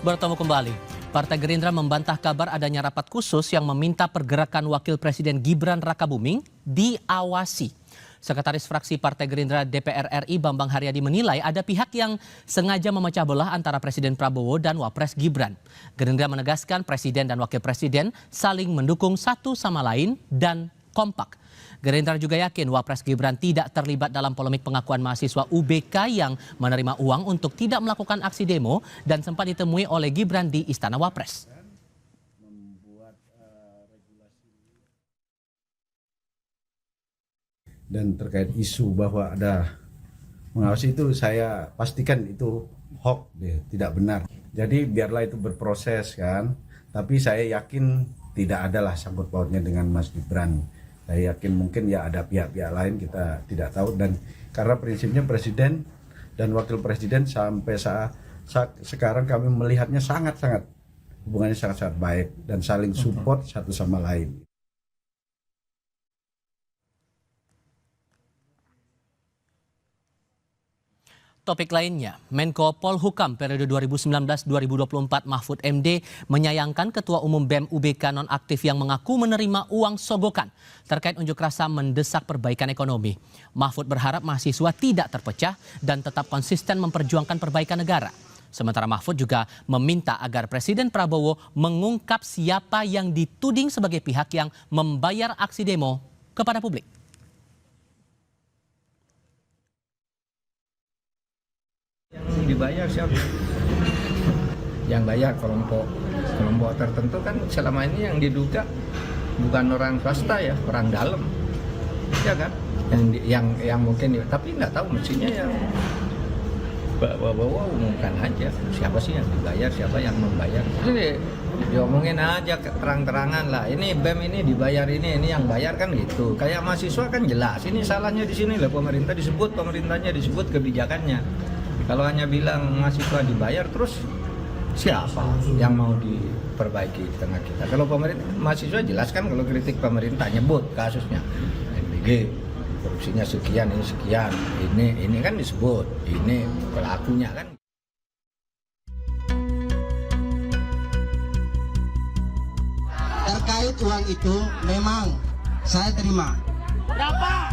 Bertemu kembali. Partai Gerindra membantah kabar adanya rapat khusus yang meminta pergerakan Wakil Presiden Gibran Rakabuming diawasi. Sekretaris Fraksi Partai Gerindra DPR RI Bambang Haryadi menilai ada pihak yang sengaja memecah belah antara Presiden Prabowo dan Wapres Gibran. Gerindra menegaskan Presiden dan Wakil Presiden saling mendukung satu sama lain dan kompak. Gerindra juga yakin Wapres Gibran tidak terlibat dalam polemik pengakuan mahasiswa UBK yang menerima uang untuk tidak melakukan aksi demo dan sempat ditemui oleh Gibran di Istana Wapres. Dan terkait isu bahwa ada mengawasi itu saya pastikan itu hoax, tidak benar. Jadi biarlah itu berproses kan, tapi saya yakin tidak adalah sangkut pautnya dengan Mas Gibran. Saya yakin mungkin ya ada pihak-pihak lain kita tidak tahu, dan karena prinsipnya Presiden dan Wakil Presiden sampai saat sekarang kami melihatnya sangat-sangat hubungannya sangat-sangat baik dan saling support satu sama lain. Topik lainnya, Menko Polhukam periode 2019-2024 Mahfud MD menyayangkan Ketua Umum BEM UBK nonaktif yang mengaku menerima uang sogokan terkait unjuk rasa mendesak perbaikan ekonomi. Mahfud berharap mahasiswa tidak terpecah dan tetap konsisten memperjuangkan perbaikan negara. Sementara Mahfud juga meminta agar Presiden Prabowo mengungkap siapa yang dituding sebagai pihak yang membayar aksi demo kepada publik. Yang dibayar siapa? Yang bayar kelompok tertentu kan selama ini yang diduga bukan orang swasta ya, orang dalam, ya kan? Yang mungkin, tapi nggak tahu mestinya yang bawa umumkan aja siapa sih yang dibayar, siapa yang membayar. Jadi diomongin aja terang-terangan lah. Ini BEM ini dibayar, ini yang bayar kan gitu. Kayak mahasiswa kan jelas. Ini salahnya di sini lah, pemerintah disebut, pemerintahnya disebut, kebijakannya. Kalau hanya bilang mahasiswa dibayar, terus siapa yang mau diperbaiki di tengah kita? Kalau pemerintah, mahasiswa jelaskan kalau kritik pemerintah, nyebut kasusnya NBG, korupsinya sekian, ini sekian, ini kan disebut, ini pelakunya kan. Terkait uang itu memang saya terima. Berapa?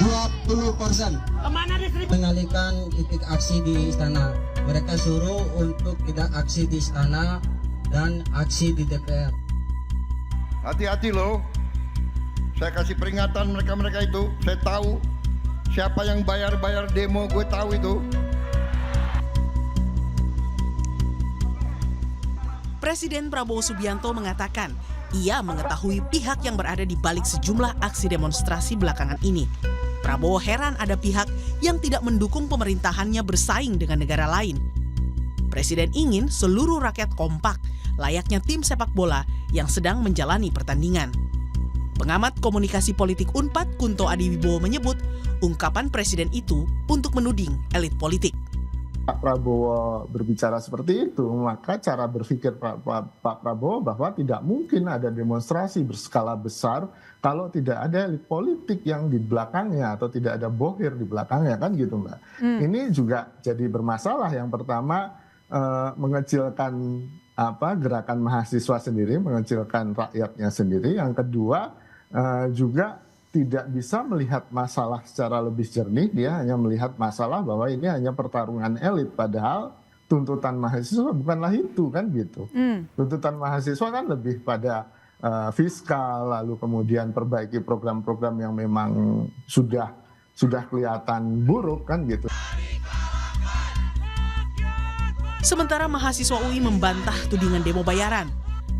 20%. Kemana distribusi? Mengalihkan titik aksi di istana. Mereka suruh untuk tidak aksi di istana dan aksi di DPR. Hati-hati loh. Saya kasih peringatan mereka itu. Saya tahu siapa yang bayar demo, gue tahu itu. Presiden Prabowo Subianto mengatakan ia mengetahui pihak yang berada di balik sejumlah aksi demonstrasi belakangan ini. Prabowo heran ada pihak yang tidak mendukung pemerintahannya bersaing dengan negara lain. Presiden ingin seluruh rakyat kompak, layaknya tim sepak bola yang sedang menjalani pertandingan. Pengamat komunikasi politik UNPAD Kunto Adiwibowo menyebut ungkapan presiden itu untuk menuding elit politik. Pak Prabowo berbicara seperti itu, maka cara berpikir Pak Prabowo bahwa tidak mungkin ada demonstrasi berskala besar kalau tidak ada elit politik yang di belakangnya atau tidak ada bohir di belakangnya, kan gitu Mbak. Ini juga jadi bermasalah. Yang pertama mengecilkan gerakan mahasiswa sendiri, mengecilkan rakyatnya sendiri. Yang kedua juga tidak bisa melihat masalah secara lebih jernih, dia hanya melihat masalah bahwa ini hanya pertarungan elit, padahal tuntutan mahasiswa bukanlah itu, kan gitu. Tuntutan mahasiswa kan lebih pada fiskal, lalu kemudian perbaiki program-program yang memang sudah kelihatan buruk, kan gitu. Sementara mahasiswa UI membantah tudingan demo bayaran.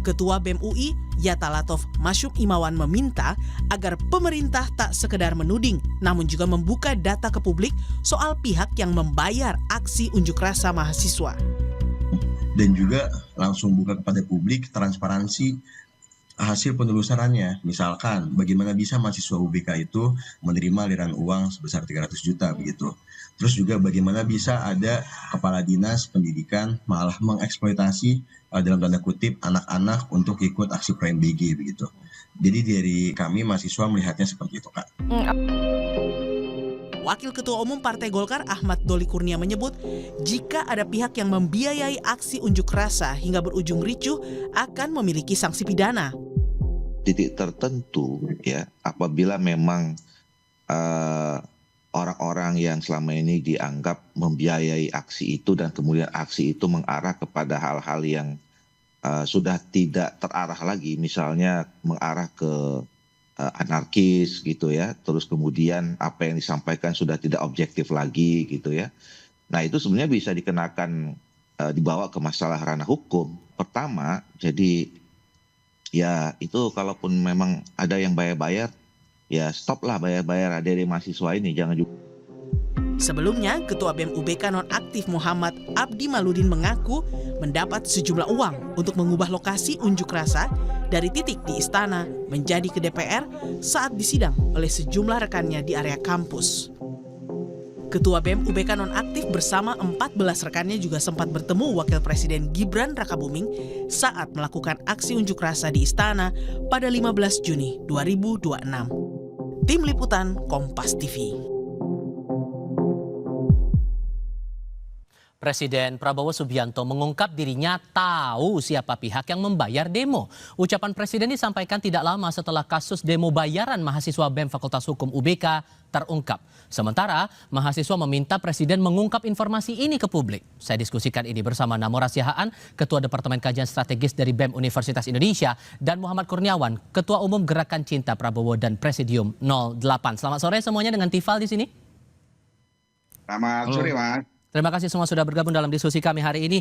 Ketua BEM UI, Yatta Latof Masyuk Imawan meminta agar pemerintah tak sekedar menuding, namun juga membuka data ke publik soal pihak yang membayar aksi unjuk rasa mahasiswa. Dan juga langsung buka kepada publik transparansi hasil penelusurannya. Misalkan bagaimana bisa mahasiswa UBK itu menerima aliran uang sebesar 300 juta begitu. Terus juga bagaimana bisa ada kepala dinas pendidikan malah mengeksploitasi dalam tanda kutip anak-anak untuk ikut aksi ProMBG begitu. Jadi dari kami mahasiswa melihatnya seperti itu, Kak. Wakil Ketua Umum Partai Golkar Ahmad Doli Kurnia menyebut jika ada pihak yang membiayai aksi unjuk rasa hingga berujung ricuh akan memiliki sanksi pidana. Titik tertentu ya, apabila memang orang-orang yang selama ini dianggap membiayai aksi itu dan kemudian aksi itu mengarah kepada hal-hal yang sudah tidak terarah lagi, misalnya mengarah ke anarkis gitu ya, terus kemudian apa yang disampaikan sudah tidak objektif lagi gitu ya. Nah itu sebenarnya bisa dikenakan dibawa ke masalah ranah hukum. Pertama, jadi ya itu kalaupun memang ada yang bayar-bayar, ya stop lah bayar-bayar adik-adik mahasiswa ini, jangan juga. Sebelumnya, Ketua BEM UBK nonaktif Muhammad Abdi Maludin mengaku mendapat sejumlah uang untuk mengubah lokasi unjuk rasa dari titik di istana menjadi ke DPR saat disidang oleh sejumlah rekannya di area kampus. Ketua BEM UBK nonaktif bersama 14 rekannya juga sempat bertemu Wakil Presiden Gibran Rakabuming saat melakukan aksi unjuk rasa di istana pada 15 Juni 2026. Tim Liputan Kompas TV. Presiden Prabowo Subianto mengungkap dirinya tahu siapa pihak yang membayar demo. Ucapan Presiden disampaikan tidak lama setelah kasus demo bayaran mahasiswa BEM Fakultas Hukum UBK terungkap. Sementara, mahasiswa meminta Presiden mengungkap informasi ini ke publik. Saya diskusikan ini bersama Namora Sihaan, Ketua Departemen Kajian Strategis dari BEM Universitas Indonesia, dan Muhammad Kurniawan, Ketua Umum Gerakan Cinta Prabowo dan Presidium 08. Selamat sore semuanya dengan Tifal di sini. Selamat sore, Mas. Terima kasih semua sudah bergabung dalam diskusi kami hari ini.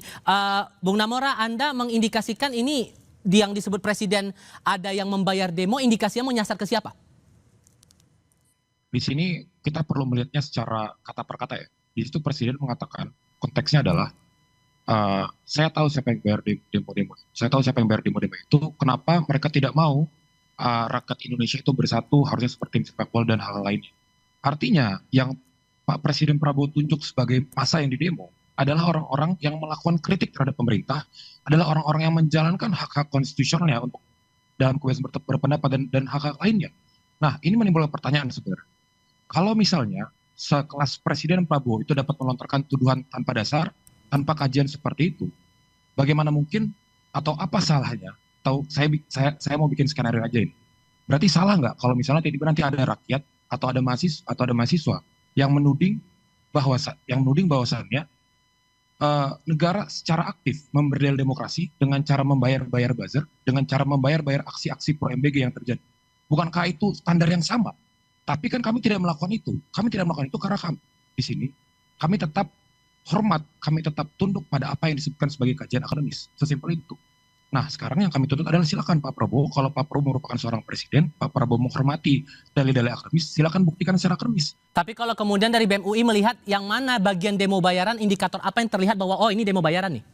Bung Namora, Anda mengindikasikan ini yang disebut Presiden ada yang membayar demo, indikasinya menyasar ke siapa? Di sini kita perlu melihatnya secara kata per kata ya. Di situ Presiden mengatakan konteksnya adalah saya tahu siapa yang bayar demo-demo. Saya tahu siapa yang bayar demo-demo itu. Kenapa mereka tidak mau rakyat Indonesia itu bersatu, harusnya seperti sepak bola dan hal lainnya. Artinya yang Pak Presiden Prabowo tunjuk sebagai massa yang didemo adalah orang-orang yang melakukan kritik terhadap pemerintah, adalah orang-orang yang menjalankan hak-hak konstitusionalnya untuk dalam kebebasan berpendapat dan hak-hak lainnya. Nah, ini menimbulkan pertanyaan sebenarnya. Kalau misalnya sekelas Presiden Prabowo itu dapat melontarkan tuduhan tanpa dasar, tanpa kajian seperti itu, bagaimana mungkin atau apa salahnya? Atau saya mau bikin skenario aja ini. Berarti salah nggak kalau misalnya tiba-tiba nanti ada rakyat atau ada mahasiswa yang menuding bahwasannya negara secara aktif memberdaya demokrasi dengan cara membayar buzzer, dengan cara membayar aksi-aksi pro MBG yang terjadi. Bukankah itu standar yang sama? Tapi kan kami tidak melakukan itu. Kami tidak melakukan itu karena kami di sini kami tetap hormat, kami tetap tunduk pada apa yang disebutkan sebagai kajian akademis. Sesimpel itu. Nah, sekarang yang kami tuntut adalah silakan Pak Prabowo, kalau Pak Prabowo merupakan seorang presiden, Pak Prabowo menghormati dalil-dalil akademis, silakan buktikan secara akademis. Tapi kalau kemudian dari BEM UI melihat yang mana bagian demo bayaran, indikator apa yang terlihat bahwa oh ini demo bayaran nih?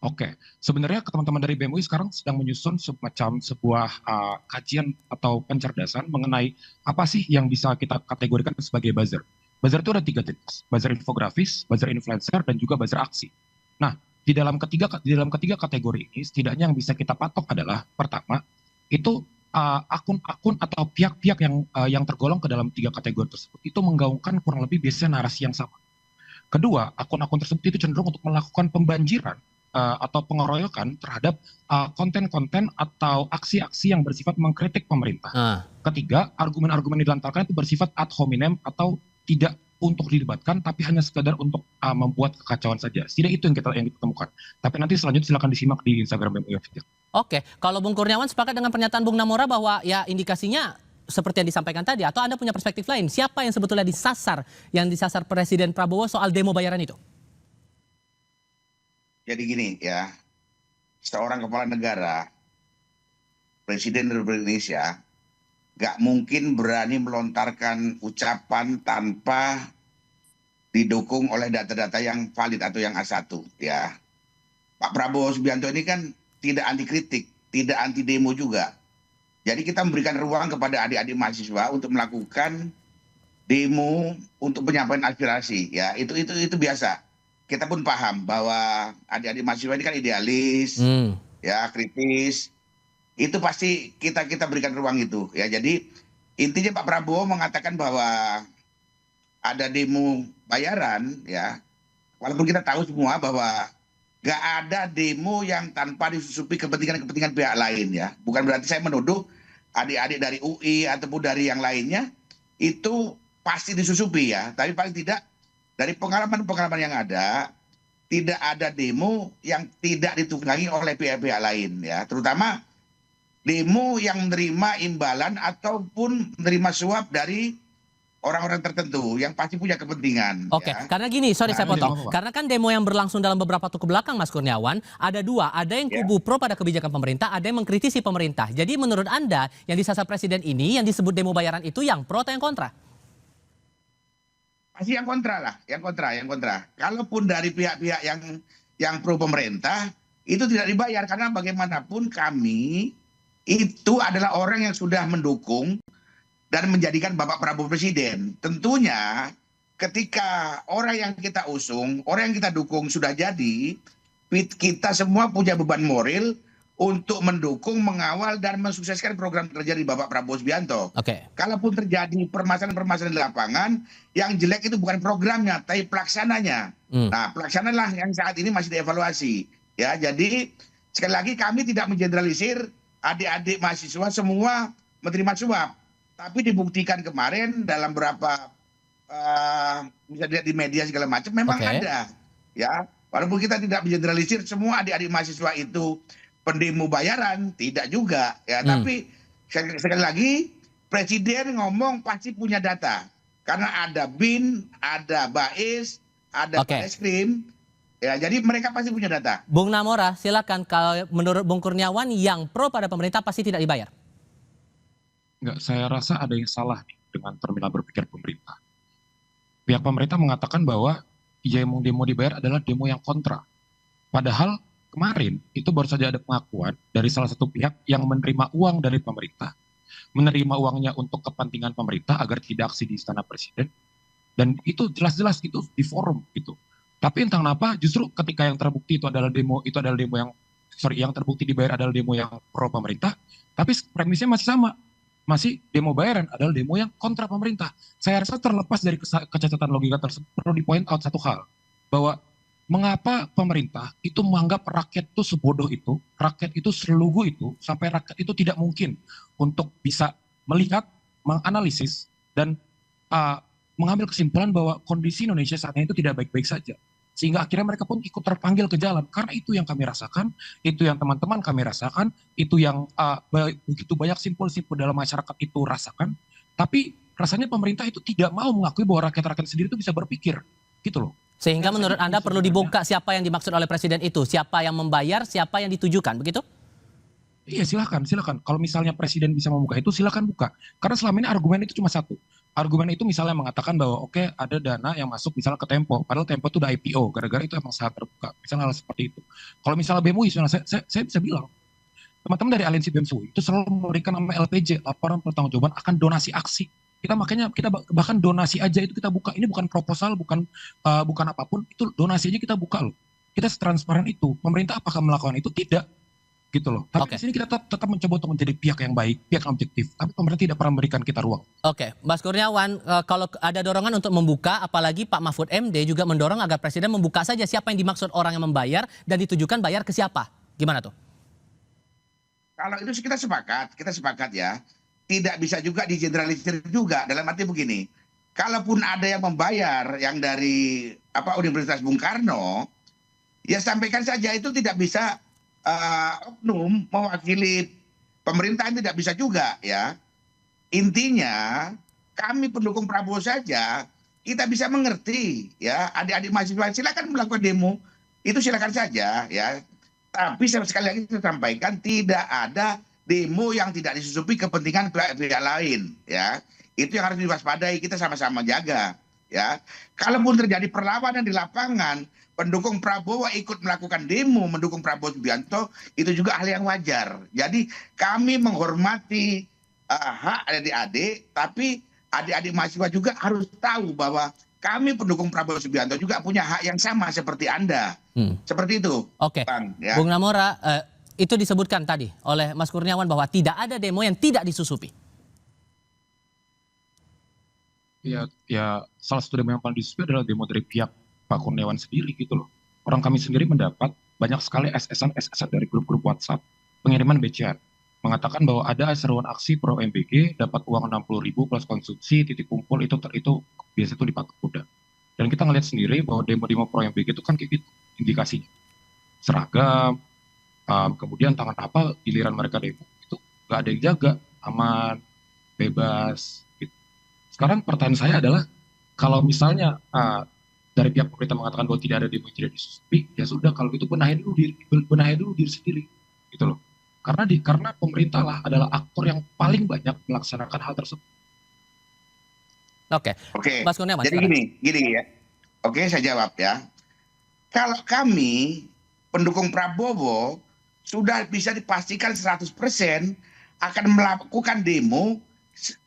Oke, sebenarnya teman-teman dari BEM UI sekarang sedang menyusun semacam sebuah kajian atau pencerdasan mengenai apa sih yang bisa kita kategorikan sebagai buzzer. Buzzer itu ada 3 jenis, buzzer infografis, buzzer influencer, dan juga buzzer aksi. Nah, di dalam ketiga kategori ini, setidaknya yang bisa kita patok adalah pertama, itu akun-akun atau pihak-pihak yang tergolong ke dalam 3 kategori tersebut itu menggaungkan kurang lebih biasanya narasi yang sama. Kedua, akun-akun tersebut itu cenderung untuk melakukan pembanjiran atau pengeroyokan terhadap konten-konten atau aksi-aksi yang bersifat mengkritik pemerintah. Ketiga, argumen-argumen yang dilantarkan itu bersifat ad hominem atau tidak untuk didebatkan, tapi hanya sekadar untuk membuat kekacauan saja. Setidaknya itu yang kita temukan. Tapi nanti selanjutnya silakan disimak di Instagram BEM UI Official. Oke, kalau Bung Kurniawan sepakat dengan pernyataan Bung Namora bahwa ya indikasinya seperti yang disampaikan tadi, atau Anda punya perspektif lain? Siapa yang sebetulnya disasar, yang disasar Presiden Prabowo soal demo bayaran itu? Jadi gini ya, seorang kepala negara, Presiden Republik Indonesia, gak mungkin berani melontarkan ucapan tanpa didukung oleh data-data yang valid atau yang A1 ya. Pak Prabowo Subianto ini kan tidak anti kritik, tidak anti demo juga. Jadi kita memberikan ruang kepada adik-adik mahasiswa untuk melakukan demo untuk penyampaian aspirasi ya. Itu biasa. Kita pun paham bahwa adik-adik mahasiswa ini kan idealis, ya kritis. Itu pasti kita berikan ruang itu ya. Jadi intinya Pak Prabowo mengatakan bahwa ada demo bayaran, ya. Walaupun kita tahu semua bahwa nggak ada demo yang tanpa disusupi kepentingan-kepentingan pihak lain, ya. Bukan berarti saya menuduh adik-adik dari UI ataupun dari yang lainnya itu pasti disusupi, ya. Tapi paling tidak dari pengalaman-pengalaman yang ada, tidak ada demo yang tidak ditunggangi oleh pihak-pihak lain, ya. Terutama demo yang menerima imbalan ataupun menerima suap dari orang-orang tertentu yang pasti punya kepentingan. Oke, ya. karena gini, sorry saya Nah, potong. ini apa, Pak? Karena kan demo yang berlangsung dalam beberapa waktu kebelakang, Mas Kurniawan, ada dua. Ada yang kubu pro pada kebijakan pemerintah, ada yang mengkritisi pemerintah. Jadi menurut Anda, yang disasar Presiden ini, yang disebut demo bayaran itu yang pro atau yang kontra? Pasti yang kontra lah, yang kontra. Kalaupun dari pihak-pihak yang pro pemerintah, itu tidak dibayar. Karena bagaimanapun kami itu adalah orang yang sudah mendukung dan menjadikan Bapak Prabowo presiden. Tentunya ketika orang yang kita usung, orang yang kita dukung sudah jadi, kita semua punya beban moral untuk mendukung, mengawal, dan mensukseskan program kerja di Bapak Prabowo Subianto. Oke. Kalaupun terjadi permasalahan-permasalahan di lapangan, yang jelek itu bukan programnya, tapi pelaksananya. Nah, pelaksanalah yang saat ini masih dievaluasi. Ya, jadi sekali lagi kami tidak mengeneralisir adik-adik mahasiswa semua menerima suap. Tapi dibuktikan kemarin dalam beberapa bisa dilihat di media segala macam memang ada. Ya, walaupun kita tidak mengeneralisir semua adik-adik mahasiswa itu pendemo bayaran, tidak juga. Ya, tapi sekali lagi presiden ngomong pasti punya data. Karena ada BIN, ada BAIS, ada Barreskrim. Ya, jadi mereka pasti punya data. Bung Namora, silakan. Kalau menurut Bung Kurniawan, yang pro pada pemerintah pasti tidak dibayar. Enggak, saya rasa ada yang salah nih dengan terminal berpikir pemerintah. Pihak pemerintah mengatakan bahwa yang demo dibayar adalah demo yang kontra. Padahal kemarin itu baru saja ada pengakuan dari salah satu pihak yang menerima uang dari pemerintah. Menerima uangnya untuk kepentingan pemerintah agar tidak aksi di Istana Presiden. Dan itu jelas-jelas itu di forum gitu. Tapi entah kenapa justru ketika yang terbukti itu adalah demo yang terbukti dibayar adalah demo yang pro pemerintah, tapi premisnya masih sama. Masih demo bayaran adalah demo yang kontra pemerintah. Saya rasa terlepas dari kecacatan logika tersebut perlu di point out satu hal, bahwa mengapa pemerintah itu menganggap rakyat itu sebodoh itu, rakyat itu selugu itu, sampai rakyat itu tidak mungkin untuk bisa melihat, menganalisis, dan mengambil kesimpulan bahwa kondisi Indonesia saat ini itu tidak baik-baik saja. Sehingga akhirnya mereka pun ikut terpanggil ke jalan. Karena itu yang kami rasakan, itu yang teman-teman kami rasakan, itu yang begitu banyak simpul-simpul dalam masyarakat itu rasakan. Tapi rasanya pemerintah itu tidak mau mengakui bahwa rakyat-rakyat sendiri itu bisa berpikir. Gitu loh. Sehingga menurut Anda perlu dibuka siapa yang dimaksud oleh Presiden itu. Siapa yang membayar, siapa yang ditujukan, begitu? Iya silakan. Kalau misalnya Presiden bisa membuka itu silakan buka. Karena selama ini argumen itu cuma satu. Argumen itu misalnya mengatakan bahwa oke, ada dana yang masuk misalnya ke Tempo. Padahal Tempo itu udah IPO. Gara-gara itu emang sangat terbuka. Misalnya hal seperti itu. Kalau misalnya BEM UI, saya bisa bilang. Teman-teman dari aliansi BEM UI itu selalu memberikan nama LPJ, laporan pertanggungjawaban akan donasi aksi. Kita bahkan donasi aja itu kita buka. Ini bukan proposal, bukan apapun. Itu donasi aja kita buka loh. Kita setransparan itu. Pemerintah apakah melakukan itu? Tidak. Gitu loh. Tapi di sini kita tetap mencoba untuk menjadi pihak yang baik, pihak yang objektif. Tapi pemerintah tidak pernah memberikan kita ruang. Oke, Mas Kurniawan, kalau ada dorongan untuk membuka, apalagi Pak Mahfud MD juga mendorong agar Presiden membuka saja siapa yang dimaksud orang yang membayar dan ditujukan bayar ke siapa. Gimana tuh? Kalau itu kita sepakat ya. Tidak bisa juga digeneralisir juga. Dalam arti begini, kalaupun ada yang membayar yang dari Universitas Bung Karno, ya sampaikan saja itu tidak bisa oknum mewakili pemerintahan, tidak bisa juga ya. Intinya kami pendukung Prabowo saja kita bisa mengerti ya, adik-adik mahasiswa silakan melakukan demo itu silakan saja ya. Tapi sekali lagi saya sampaikan tidak ada demo yang tidak disusupi kepentingan pihak lain ya. Itu yang harus diwaspadai, kita sama-sama jaga ya. Kalaupun terjadi perlawanan di lapangan, pendukung Prabowo ikut melakukan demo mendukung Prabowo Subianto, itu juga hal yang wajar. Jadi kami menghormati hak adik-adik, tapi adik-adik mahasiswa juga harus tahu bahwa kami pendukung Prabowo Subianto juga punya hak yang sama seperti Anda. Seperti itu. Oke, Bang, ya. Bung Namora, itu disebutkan tadi oleh Mas Kurniawan bahwa tidak ada demo yang tidak disusupi. ya salah satu demo yang paling disukai adalah demo dari pihak Pak Kurniawan sendiri gitu loh. Orang kami sendiri mendapat banyak sekali SS-an dari grup-grup WhatsApp pengiriman BCA mengatakan bahwa ada seruan aksi pro MBG dapat uang 60.000 plus konsumsi titik kumpul itu biasa itu di Patung Kuda. Dan kita ngelihat sendiri bahwa demo-demo pro MBG itu kan kayak gitu indikasinya. Seragam, kemudian tangan apa giliran mereka demo itu nggak ada yang jaga, aman, bebas. Gitu. Sekarang pertanyaan saya adalah kalau misalnya dari pihak pemerintah mengatakan bahwa tidak ada demo yang tidak disusupi, ya sudah kalau gitu benahi dulu diri sendiri, gitu loh. Karena pemerintah lah adalah aktor yang paling banyak melaksanakan hal tersebut. Oke. Mas Kurniawan, Jadi gini ya. Oke, saya jawab ya. Kalau kami pendukung Prabowo sudah bisa dipastikan 100% akan melakukan demo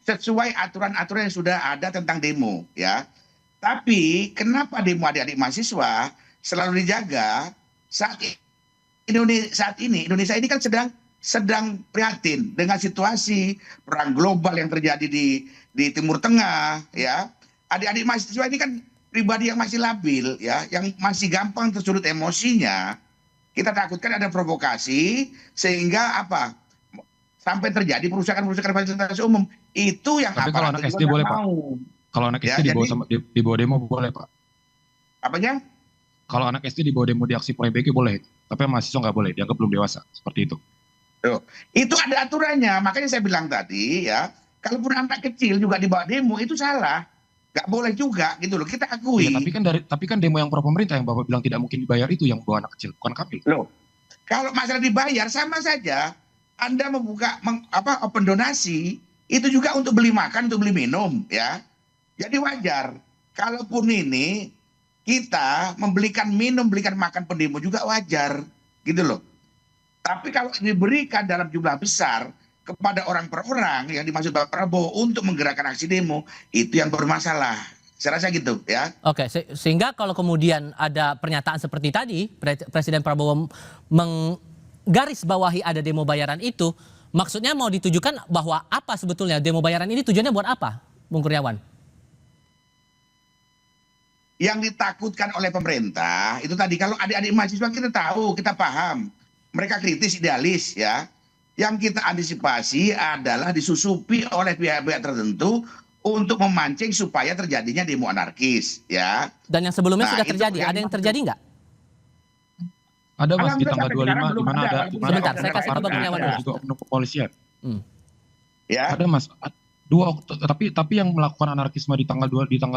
sesuai aturan-aturan yang sudah ada tentang demo ya. Tapi kenapa demo adik-adik mahasiswa selalu dijaga saat ini Indonesia ini kan sedang prihatin dengan situasi perang global yang terjadi di Timur Tengah ya. Adik-adik mahasiswa ini kan pribadi yang masih labil ya, yang masih gampang tersulut emosinya. Kita takutkan ada provokasi sehingga sampai terjadi perusakan fasilitas umum. Itu yang tapi kalau anak SD boleh Pak. Kalau anak SD di bawah demo boleh Pak. Apanya? Kalau anak SD di bawah demo di aksi pro MBG boleh, tapi mahasiswa nggak boleh, dianggap belum dewasa, seperti itu. Itu ada aturannya, makanya saya bilang tadi ya, kalaupun anak kecil juga dibawa demo itu salah, nggak boleh juga gitu loh, kita akui. Ya, tapi kan demo yang pro pemerintah yang Bapak bilang tidak mungkin dibayar itu yang bawa anak kecil, bukan kami. Loh, kalau masalah dibayar sama saja, Anda membuka open donasi itu juga untuk beli makan, untuk beli minum ya. Jadi wajar, kalaupun ini kita membelikan minum, belikan makan pendemo juga wajar, gitu loh. Tapi kalau diberikan dalam jumlah besar kepada orang per orang yang dimaksud Pak Prabowo untuk menggerakkan aksi demo, itu yang bermasalah. Saya rasa gitu ya. Oke, sehingga kalau kemudian ada pernyataan seperti tadi, Presiden Prabowo menggarisbawahi ada demo bayaran itu, maksudnya mau ditujukan bahwa apa sebetulnya demo bayaran ini tujuannya buat apa, Bung Kurniawan? Yang ditakutkan oleh pemerintah itu tadi, kalau adik-adik mahasiswa kita tahu, kita paham, mereka kritis idealis ya. Yang kita antisipasi adalah disusupi oleh pihak-pihak tertentu untuk memancing supaya terjadinya demo anarkis ya. Dan yang sebelumnya sudah terjadi, ada yang terjadi nggak? Ada Mas di tanggal 25 di mana ada sebentar, saya kasih ke Bang Kurniawan dulu. Juga oknum kepolisian. Ya. Ada Mas, tapi yang melakukan anarkisme di tanggal 25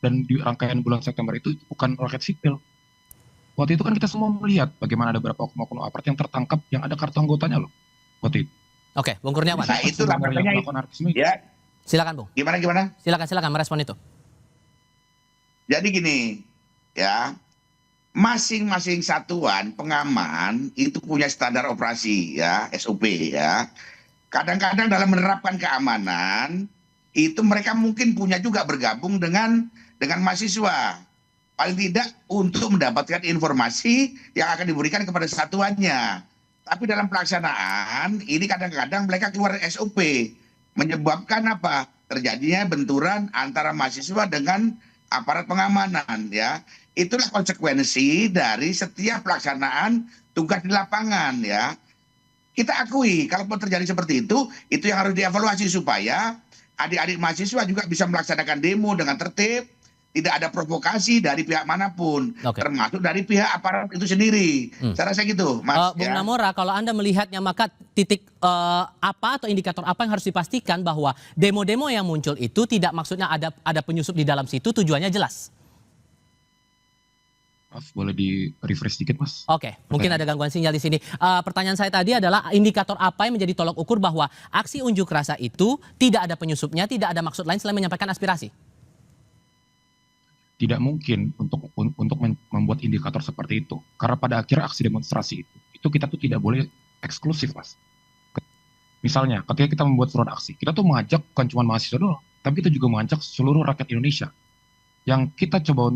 dan di rangkaian bulan September itu bukan rakyat sipil. Waktu itu kan kita semua melihat bagaimana ada beberapa oknum aparat yang tertangkap yang ada kartu anggotanya loh. Waktu itu. Oke, Bung Kurniawan. Nah, itu namanya ya. Silakan, Bung. Gimana? Silakan merespon itu. Jadi gini, ya. Masing-masing satuan pengaman itu punya standar operasi ya, SOP ya. Kadang-kadang dalam menerapkan keamanan itu mereka mungkin punya juga bergabung dengan mahasiswa. Paling tidak untuk mendapatkan informasi yang akan diberikan kepada satuannya. Tapi dalam pelaksanaan ini kadang-kadang mereka keluar SOP. Menyebabkan terjadinya benturan antara mahasiswa dengan aparat pengamanan ya. Itulah konsekuensi dari setiap pelaksanaan tugas di lapangan ya. Kita akui kalau terjadi seperti itu yang harus dievaluasi supaya adik-adik mahasiswa juga bisa melaksanakan demo dengan tertib, tidak ada provokasi dari pihak manapun, termasuk dari pihak aparat itu sendiri. Saya rasa gitu, Mas. Bung Namora, kalau Anda melihatnya maka titik apa atau indikator apa yang harus dipastikan bahwa demo-demo yang muncul itu tidak maksudnya ada penyusup di dalam situ, tujuannya jelas. Maaf, boleh di-refresh sedikit, Mas? Oke, mungkin ada gangguan sinyal di sini. Pertanyaan saya tadi adalah indikator apa yang menjadi tolok ukur bahwa aksi unjuk rasa itu tidak ada penyusupnya, tidak ada maksud lain selain menyampaikan aspirasi? Tidak mungkin untuk membuat indikator seperti itu. Karena pada akhirnya aksi demonstrasi itu kita tuh tidak boleh eksklusif, Mas. Misalnya, ketika kita membuat surat aksi, kita tuh mengajak bukan cuma mahasiswa doang, tapi kita juga mengajak seluruh rakyat Indonesia. Yang kita coba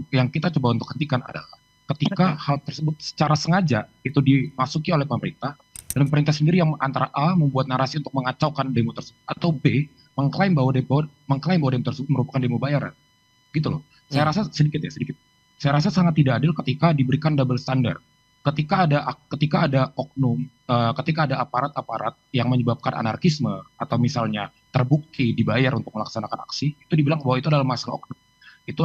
untuk hentikan adalah ketika hal tersebut secara sengaja itu dimasuki oleh pemerintah dan pemerintah sendiri yang antara A membuat narasi untuk mengacaukan demo tersebut atau B mengklaim bahwa demo tersebut merupakan demo bayaran. Gitu loh. Saya rasa sedikit. Saya rasa sangat tidak adil ketika diberikan double standard. Ketika ada oknum, ketika ada aparat-aparat yang menyebabkan anarkisme atau misalnya terbukti dibayar untuk melaksanakan aksi, itu dibilang bahwa itu adalah masalah oknum. Itu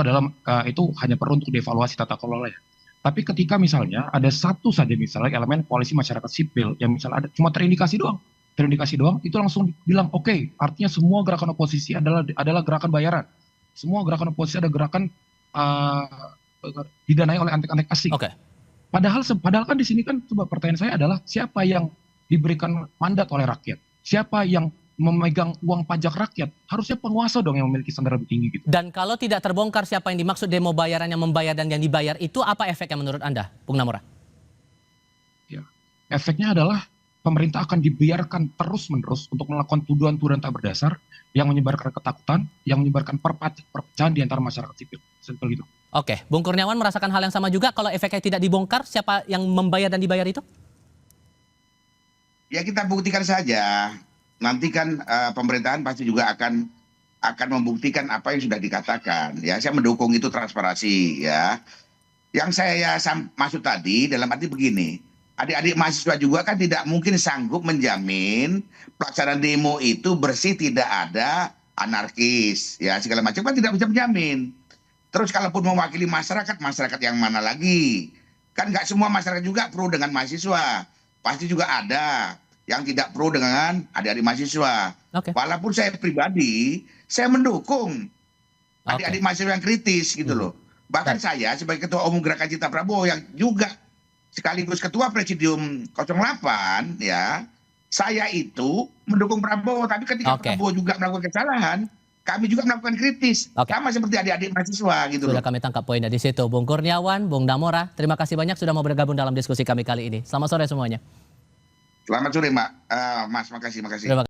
hanya perlu untuk dievaluasi tata kelola. Tapi ketika misalnya ada satu saja misalnya elemen koalisi masyarakat sipil yang misalnya ada cuma terindikasi doang, itu langsung bilang oke, artinya semua gerakan oposisi adalah gerakan bayaran. Semua gerakan oposisi ada gerakan didanai oleh antek-antek asing. Oke. Padahal kan di sini kan coba pertanyaan saya adalah siapa yang diberikan mandat oleh rakyat? Siapa yang memegang uang pajak rakyat? Harusnya penguasa dong yang memiliki standar lebih tinggi gitu. Dan kalau tidak terbongkar siapa yang dimaksud demo bayaran yang membayar dan yang dibayar itu, apa efeknya menurut Anda, Bung Namora? Ya, efeknya adalah pemerintah akan dibiarkan terus-menerus untuk melakukan tuduhan-tuduhan tak berdasar yang menyebarkan ketakutan, yang menyebarkan perpecahan di antara masyarakat sipil. Simpel gitu. Oke, Bung Kurniawan merasakan hal yang sama juga kalau efeknya tidak dibongkar, siapa yang membayar dan dibayar itu? Ya kita buktikan saja. Nanti kan pemerintahan pasti juga akan membuktikan apa yang sudah dikatakan. Ya, saya mendukung itu transparansi ya. Yang saya maksud tadi dalam arti begini, adik-adik mahasiswa juga kan tidak mungkin sanggup menjamin pelaksanaan demo itu bersih, tidak ada anarkis, ya segala macam kan tidak bisa menjamin. Terus kalaupun mewakili masyarakat yang mana lagi? Kan nggak semua masyarakat juga pro dengan mahasiswa. Pasti juga ada yang tidak pro dengan adik-adik mahasiswa. Okay. Walaupun saya pribadi, saya mendukung adik-adik mahasiswa yang kritis gitu loh. Bahkan saya sebagai Ketua Umum Gerakan Cinta Prabowo yang juga sekaligus Ketua Presidium 08 ya, saya itu mendukung Prabowo. Tapi ketika Prabowo juga melakukan kesalahan, kami juga melakukan kritis. Sama seperti adik-adik mahasiswa gitu Sudah loh. kami tangkap poinnya di situ. Bung Kurniawan, Bung Namora, terima kasih banyak sudah mau bergabung dalam diskusi kami kali ini. Selamat sore semuanya. Selamat sore Mas, makasih. Terima kasih.